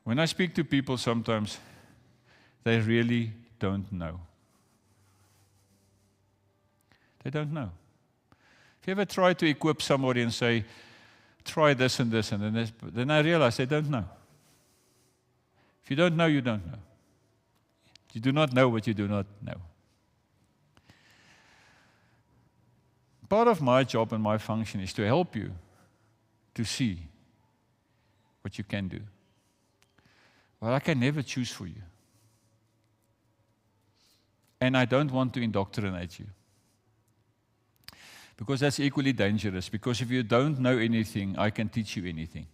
When I speak to people sometimes, they really don't know. They don't know. If you ever try to equip somebody and say, try this and this, and then I realize they don't know. If you don't know, you don't know. You do not know what you do not know. Part of my job and my function is to help you to see what you can do. Well, I can never choose for you. And I don't want to indoctrinate you. Because that's equally dangerous. Because if you don't know anything, I can teach you anything.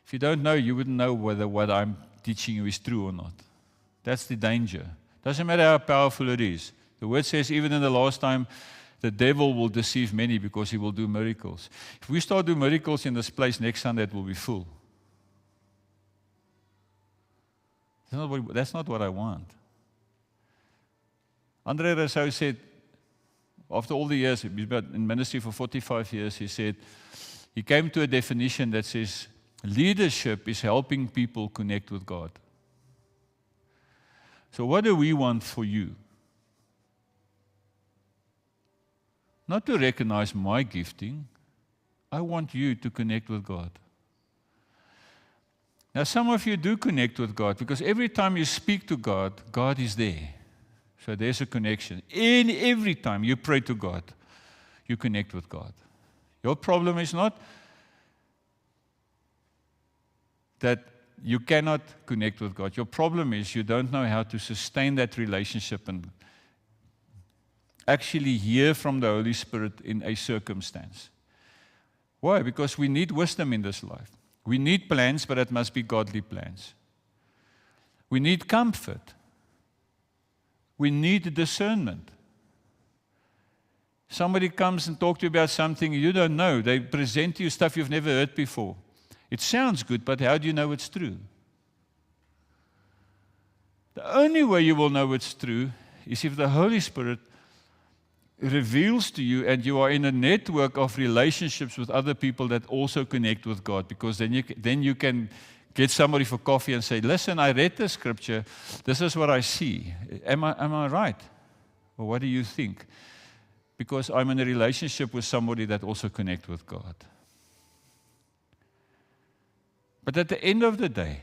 If you don't know, you wouldn't know whether what I'm teaching you is true or not. That's the danger. Doesn't matter how powerful it is. The word says even in the last time, the devil will deceive many because he will do miracles. If we start doing miracles in this place, next Sunday it will be full. That's not what I want. André Rousseau said, after all the years, he's been in ministry for 45 years, he said, he came to a definition that says, leadership is helping people connect with God. So what do we want for you? Not to recognize my gifting. I want you to connect with God. Now, some of you do connect with God because every time you speak to God, God is there. So there's a connection. And every time you pray to God, you connect with God. Your problem is not that you cannot connect with God. Your problem is you don't know how to sustain that relationship and actually hear from the Holy Spirit in a circumstance. Why? Because we need wisdom in this life. We need plans, but it must be godly plans. We need comfort. We need discernment. Somebody comes and talks to you about something you don't know. They present to you stuff you've never heard before. It sounds good, but how do you know it's true? The only way you will know it's true is if the Holy Spirit reveals to you and you are in a network of relationships with other people that also connect with God, because then you can get somebody for coffee and say, listen, I read the scripture, this is what I see. Am I right? Or what do you think? Because I'm in a relationship with somebody that also connects with God. But at the end of the day,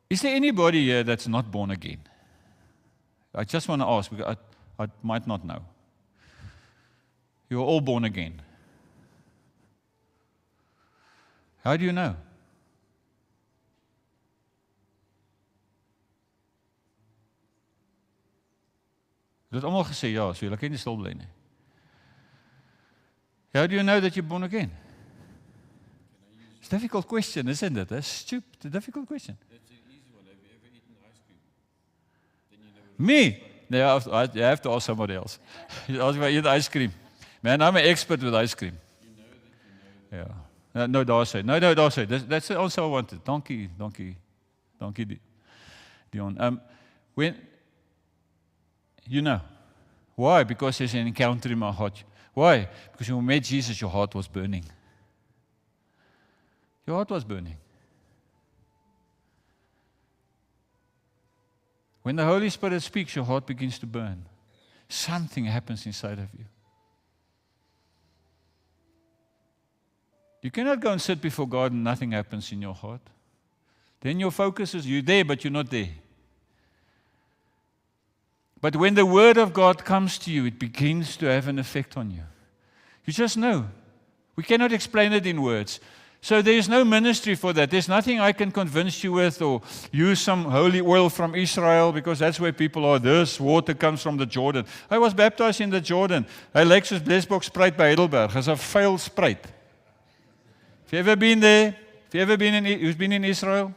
is there anybody here that's not born again? I just want to ask, because I might not know. You're all born again. How do you know? Jy het almal gesê ja, so julle kan nie stil bly nie. How do you know that you're born again? It's a difficult question, isn't it? It's stupid, a difficult question. That's an easy one. Have you ever eaten ice cream? Then you know. Me? No, you have to ask somebody else. You ask me if I eat ice cream. Man, I'm an expert with ice cream. You know that you know. Yeah. No, daar sê. No, daar sê. That's the answer I wanted. Dankie, Dion. When you know. Why? Because there's an encounter in my heart. Why? Because when you met Jesus, your heart was burning. Your heart was burning. When the Holy Spirit speaks, your heart begins to burn. Something happens inside of you. You cannot go and sit before God and nothing happens in your heart. Then your focus is you're there, but you're not there. But when the Word of God comes to you, it begins to have an effect on you. You just know. We cannot explain it in words. So there is no ministry for that. There's nothing I can convince you with or use some holy oil from Israel because that's where people are. This water comes from the Jordan. I was baptized in the Jordan. Hy lyk soos Blesbok spruit by Heidelberg. It's a vuil spruit. Have you ever been there? Have you ever been who's been in Israel?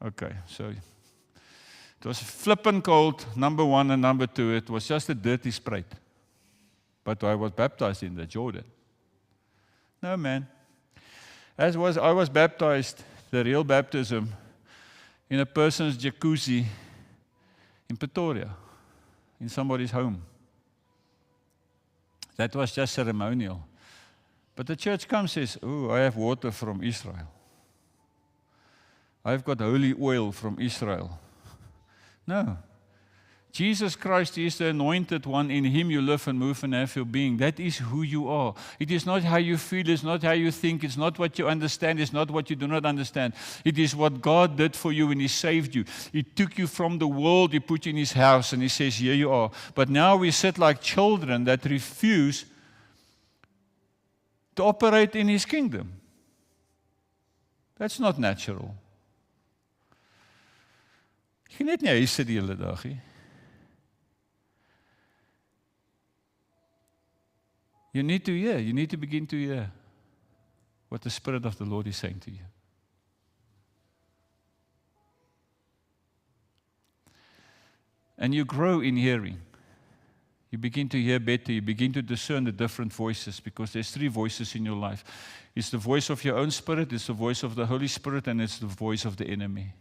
Okay, so it was flippin' cold, number 1 and number 2. It was just a dirty spruit. But I was baptized in the Jordan. No, man. I was baptized, the real baptism, in a person's jacuzzi in Pretoria, in somebody's home. That was just ceremonial. But the church comes and says, oh, I have water from Israel. I've got holy oil from Israel. No. Jesus Christ is the anointed one. In Him you live and move and have your being. That is who you are. It is not how you feel. It's not how you think. It's not what you understand. It's not what you do not understand. It is what God did for you when He saved you. He took you from the world. He put you in His house and He says, here you are. But now we sit like children that refuse to operate in His kingdom. That's not natural. Jy kan net nie huis sit die hele dag nie. You need to hear. You need to begin to hear what the Spirit of the Lord is saying to you. And you grow in hearing. You begin to hear better. You begin to discern the different voices, because there's 3 voices in your life. It's the voice of your own spirit, it's the voice of the Holy Spirit, and it's the voice of the enemy.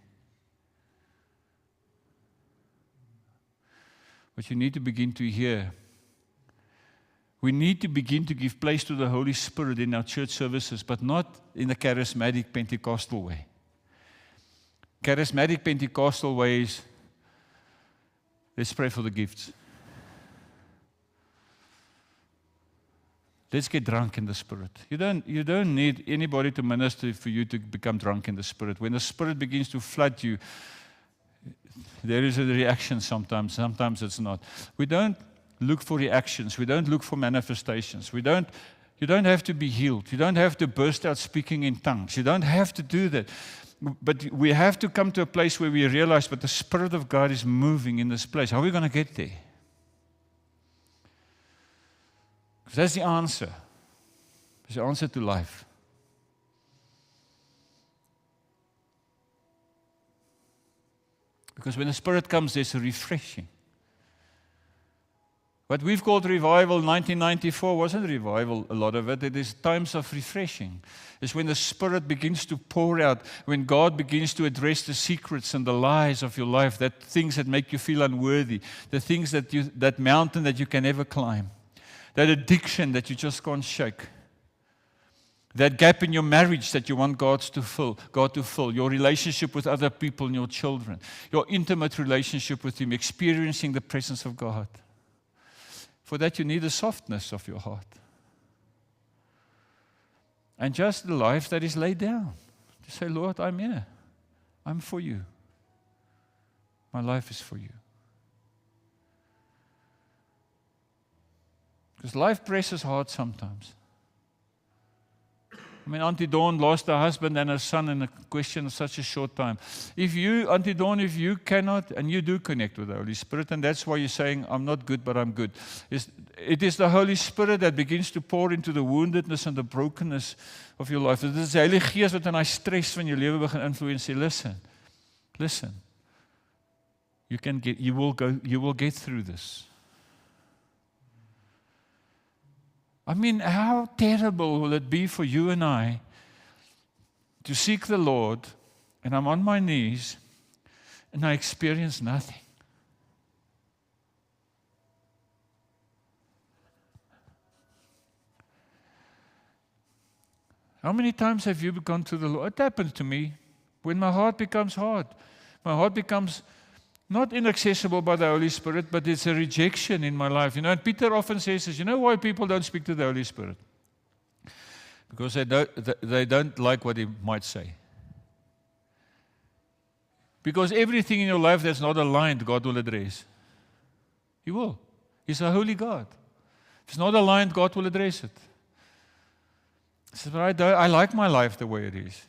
But you need to begin to hear. We need to begin to give place to the Holy Spirit in our church services, but not in the charismatic Pentecostal way. Charismatic Pentecostal way is, let's pray for the gifts. Let's get drunk in the Spirit. You don't need anybody to minister for you to become drunk in the Spirit. When the Spirit begins to flood you, there is a reaction sometimes. Sometimes it's not. We don't look for reactions. We don't look for manifestations. You don't have to be healed. You don't have to burst out speaking in tongues. You don't have to do that. But we have to come to a place where we realize that the Spirit of God is moving in this place. How are we going to get there? Because that's the answer. It's the answer to life. Because when the Spirit comes, there's a refreshing. What we've called revival, 1994 wasn't revival, a lot of it. It is times of refreshing. It's when the Spirit begins to pour out, when God begins to address the secrets and the lies of your life, that things that make you feel unworthy, the things that mountain that you can never climb, that addiction that you just can't shake, that gap in your marriage that you want God to fill, your relationship with other people and your children, your intimate relationship with Him, experiencing the presence of God. For that you need the softness of your heart. And just the life that is laid down. To say, Lord, I'm here. I'm for you. My life is for you. Because life presses hard sometimes. I mean, Auntie Dawn lost her husband and her son in a question of such a short time. Auntie Dawn, if you cannot, and you do connect with the Holy Spirit, and that's why you're saying, I'm not good, but I'm good. It is the Holy Spirit that begins to pour into the woundedness and the brokenness of your life. Dit is die Heilige Gees wat in daai stres van jou lewe begin influence. Listen. You will get through this. I mean, how terrible will it be for you and I to seek the Lord, and I'm on my knees, and I experience nothing? How many times have you gone to the Lord? It happens to me when my heart becomes hard. My heart becomes not inaccessible by the Holy Spirit, but it's a rejection in my life. And Peter often says, you know why people don't speak to the Holy Spirit? Because they don't like what He might say. Because everything in your life that's not aligned, God will address. He will. He's a holy God. If it's not aligned, God will address it. He says, but I like my life the way it is.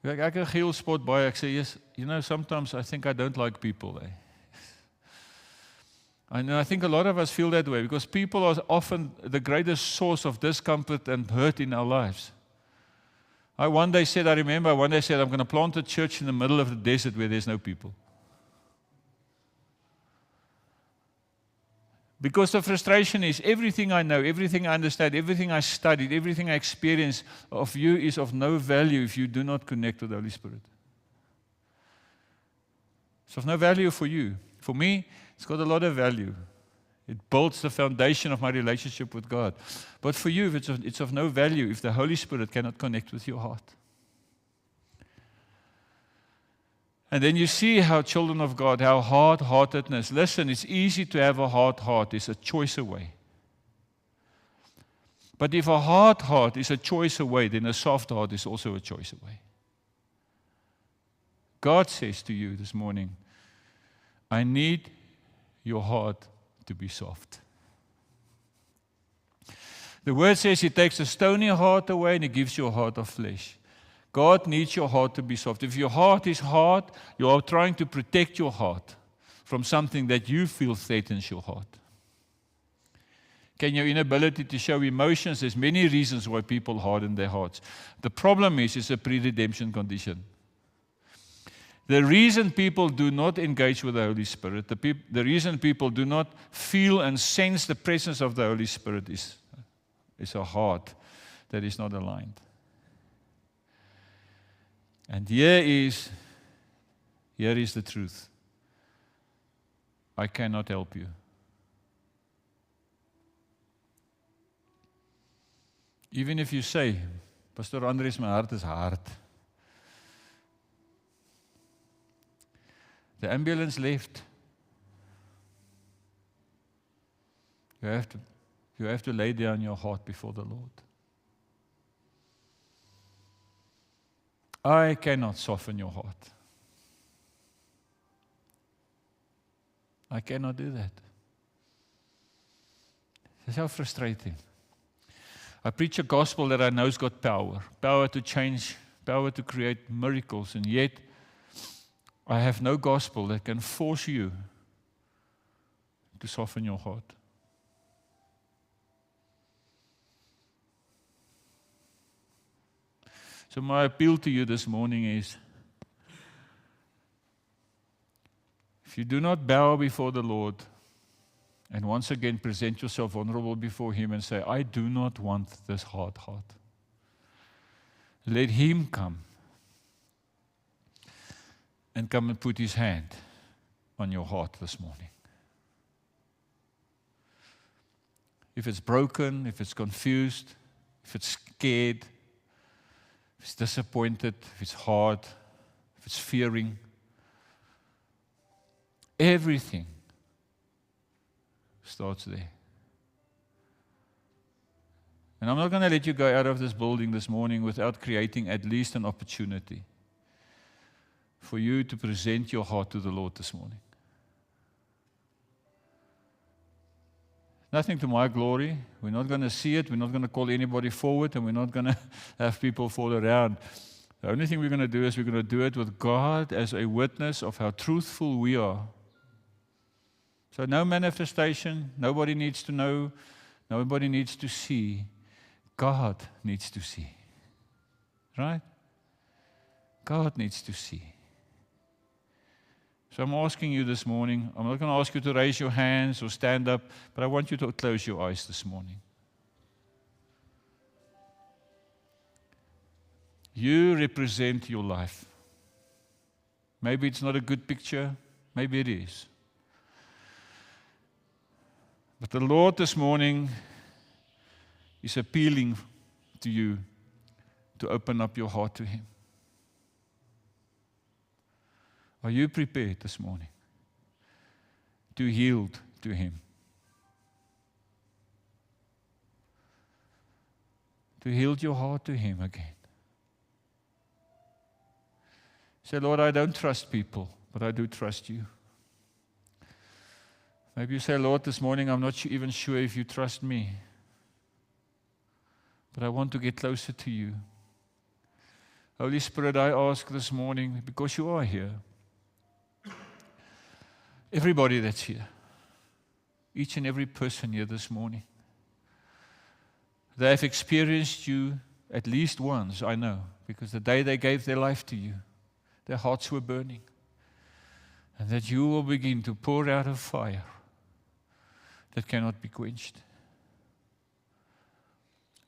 Ek geel spot baie. Ek sê, yes, sometimes I think I don't like people. I think a lot of us feel that way because people are often the greatest source of discomfort and hurt in our lives. I one day said, I'm going to plant a church in the middle of the desert where there's no people. Because the frustration is everything I know, everything I understand, everything I studied, everything I experience of you is of no value if you do not connect with the Holy Spirit. It's of no value for you. For me, It's got a lot of value. It builds the foundation of my relationship with God. But for you, it's of no value if the Holy Spirit cannot connect with your heart. And then you see how children of God, how hard-heartedness. Listen, it's easy to have a hard heart. It's a choice away. But if a hard heart is a choice away, then a soft heart is also a choice away. God says to you this morning, I need your heart to be soft. The word says He takes a stony heart away and He gives you a heart of flesh. God needs your heart to be soft. If your heart is hard, you are trying to protect your heart from something that you feel threatens your heart. Can your inability to show emotions? There's many reasons why people harden their hearts. The problem is it's a pre-redemption condition. The reason people do not engage with the Holy Spirit, the reason people do not feel and sense the presence of the Holy Spirit is a heart that is not aligned. And here is the truth. I cannot help you. Even if you say, Pastor Andres, my heart is hard. The ambulance left. You have to lay down your heart before the Lord. I cannot soften your heart. I cannot do that. It's so frustrating. I preach a gospel that I know has got power. Power to change, power to create miracles, and yet I have no gospel that can force you to soften your heart. So my appeal to you this morning is, if you do not bow before the Lord and once again present yourself vulnerable before Him and say, I do not want this hard heart. Let Him come and put His hand on your heart this morning. If it's broken, if it's confused, if it's scared, if it's disappointed, if it's hard, if it's fearing, everything starts there. And I'm not going to let you go out of this building this morning without creating at least an opportunity for you to present your heart to the Lord this morning. Nothing to my glory. We're not going to see it. We're not going to call anybody forward, and we're not going to have people fall around. The only thing we're going to do is we're going to do it with God as a witness of how truthful we are. So no manifestation. Nobody needs to know. Nobody needs to see. God needs to see. Right? God needs to see. So I'm asking you this morning, I'm not going to ask you to raise your hands or stand up, but I want you to close your eyes this morning. You represent your life. Maybe it's not a good picture, maybe it is. But the Lord this morning is appealing to you to open up your heart to Him. Are you prepared this morning to yield to Him? To yield your heart to Him again. Say, Lord, I don't trust people, but I do trust You. Maybe you say, Lord, this morning I'm not even sure if You trust me, but I want to get closer to You. Holy Spirit, I ask this morning, because You are here, everybody that's here, each and every person here this morning, they have experienced You at least once, I know, because the day they gave their life to You, their hearts were burning. And that You will begin to pour out a fire that cannot be quenched.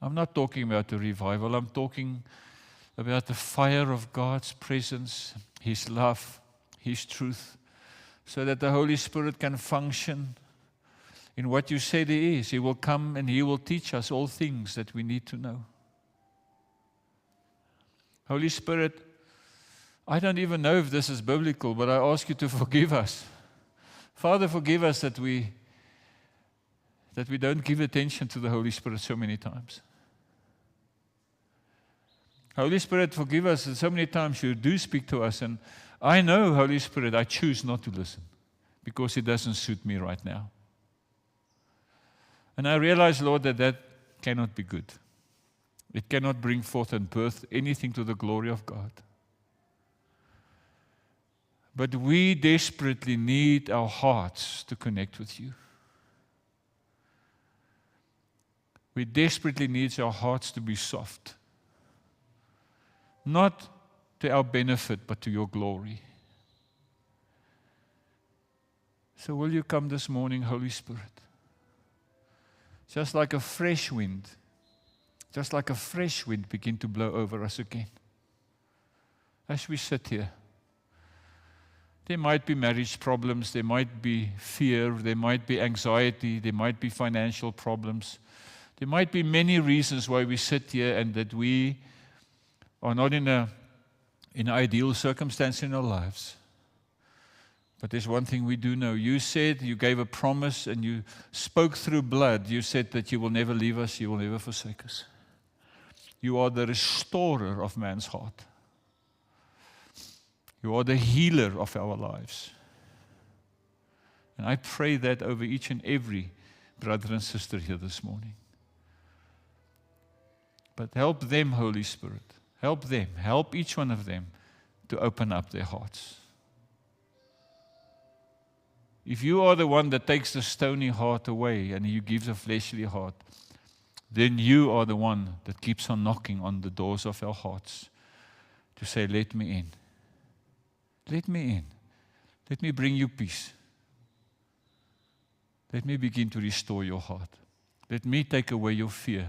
I'm not talking about the revival, I'm talking about the fire of God's presence, His love, His truth, so that the Holy Spirit can function in what you said He is. He will come and He will teach us all things that we need to know. Holy Spirit, I don't even know if this is biblical, but I ask you to forgive us. Father, forgive us that we don't give attention to the Holy Spirit so many times. Holy Spirit, forgive us that so many times you do speak to us, and I know, Holy Spirit, I choose not to listen because it doesn't suit me right now. And I realize, Lord, that cannot be good. It cannot bring forth and birth anything to the glory of God. But we desperately need our hearts to connect with you. We desperately need our hearts to be soft. Not to our benefit, but to your glory. So will you come this morning, Holy Spirit? Just like a fresh wind, begin to blow over us again. As we sit here, there might be marriage problems, there might be fear, there might be anxiety, there might be financial problems. There might be many reasons why we sit here and that we are not in an ideal circumstance in our lives. But there's one thing we do know. You said, you gave a promise, and you spoke through blood. You said that you will never leave us, you will never forsake us. You are the restorer of man's heart. You are the healer of our lives. And I pray that over each and every brother and sister here this morning. But help them, Holy Spirit. Help them. Help each one of them to open up their hearts. If you are the one that takes the stony heart away and you give a fleshly heart, then you are the one that keeps on knocking on the doors of our hearts to say, let me in. Let me in. Let me bring you peace. Let me begin to restore your heart. Let me take away your fear.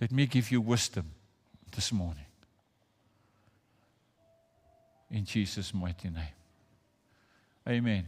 Let me give you wisdom this morning. In Jesus' mighty name. Amen.